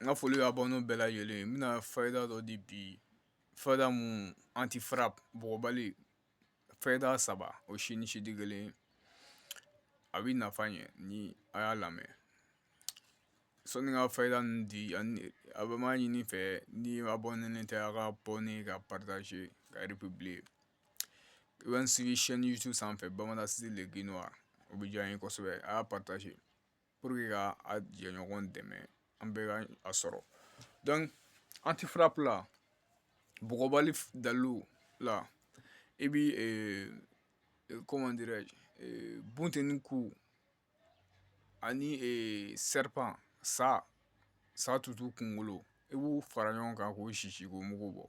nga foli b'a bɔ n'o bɛɛ lajɛlen n bɛna fayida dɔ di bi fayida mun anti frap bɔgɔbali fayida saba o si ni si tɛ kelen ye a bɛ nafa ɲɛ ni a y'a lamɛn sɔnni ka fayida ninnu di a bɛ m'a ɲini fɛ ni abonné tɛ a ka abonné ka partager ka republier i bɛ n sigi chaîne YouTube sanfɛ Bamada City le Guinois o bɛ diya n ye kosɛbɛ a y'a partager pour que ka a jɛɲɔgɔn dɛmɛ an bɛɛ ka a sɔrɔ donc anti frap la bɔgɔbali dalilu la i bi comment dirais-je bunteni ku ani serpent sa tutu kunkolo i b'u fara ɲɔgɔn kan k'o sisi k'o mugu bɔ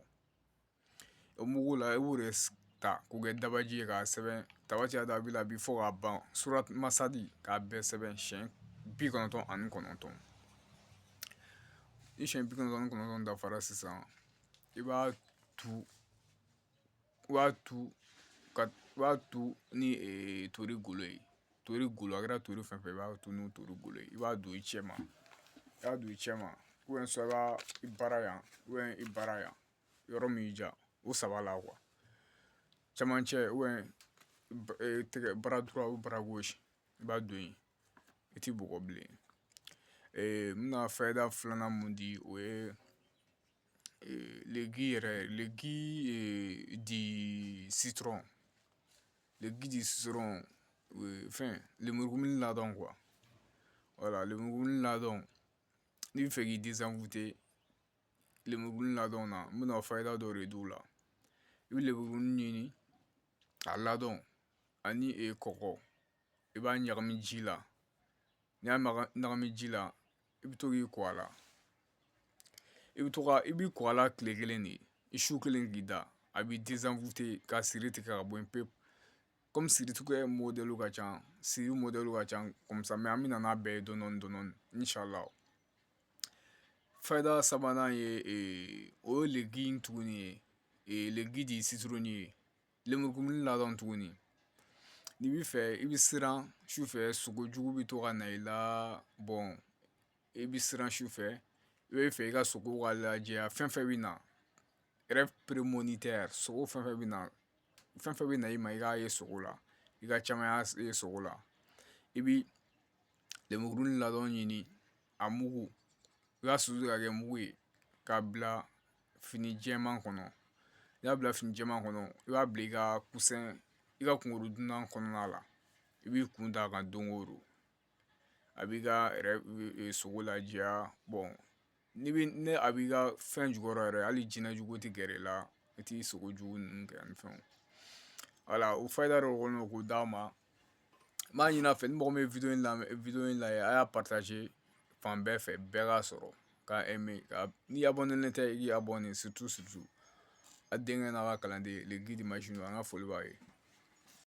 o mugu la i b'o de ta k'o kɛ dabaji ye k'a sɛbɛn tabati y'a dabi la bi fɔ k'a ban surat masadi k'a bɛɛ sɛbɛn siɲɛ 99 ni siɲɛ 99 dafara sisan i b'a tu ni tori golo ye tori golo a kɛra tori fɛn fɛn i b'a tu n'o tori golo ye i b'a don i cɛ ma soit i bara yan i bara yan yɔrɔ min y'i diya o saba la quoi cɛmancɛ tɛgɛ bara droit ou bara gauche i b'a don yen i tɛ bɔgɔ bilen n bɛna fayida filanan mun di o ye legi di citron fɛn lemurukumuni ladɔn quoi voilà lemurukumuni ladɔn n'i bɛ fɛ k'i désenvoûter lemurukumuni ladɔn na n bɛna fayida dɔ de d'u la i bɛ lemurukumuni ɲini a ladɔn ani kɔgɔ i b'a ɲagami ji la n'i y'a ɲagami ji la i bɛ to k'i ko a la i b'i ko a la tile kelen de i su kelen k'i da a b'i désenvoûter ka siri tigɛ ka bɔ yen pewu comme siritigɛ modèle ka ca siri modèle ka ca comme ça mais an bɛna n'a bɛɛ ye dɔɔni dɔɔni inshallah fayida sabanan ye o ye legi in tuguni ye legi di citron ye lemurukumuni ladɔn tuguni n'i b'i fɛ i bɛ siran sufɛ sogojugu bɛ to ka na i la bon i bɛ siran sufɛ i bɛ fɛ i ka sogo ka lajɛya fɛn fɛn bɛ na rêve prémonitoire sogo fɛn fɛn bɛ na i ma i k'a ye sogo la i ka caman y'a ye sogo la i bɛ lemurukumuni ladɔn ɲini a mugu i b'a susu ka kɛ mugu ye k'a bila fini jɛman kɔnɔ n'i y'a bila fini jɛman kɔnɔ i b'a bila i ka coussin i ka kunkolo dunan kɔnɔna la i b'i kun da kan don o don a b'i ka sogo lajɛya bon ni a b'i ka fɛn jukɔrɔ yɛrɛ hali jinɛjugu tɛ gɛrɛ i la i t'i sogojugu ninnu kɛ ani fɛnw voilà o fayida dɔ kɔni k'o d'aw ma n b'a ɲini a fɛ ni mɔgɔ min ye video in lajɛ a y'a partager fan bɛɛ fɛ bɛɛ k'a sɔrɔ k'a aimer ni abonné tɛ i k'i abonné surtout a denkɛ n'a ka kalanden le guide du machine an ka foli b'a ye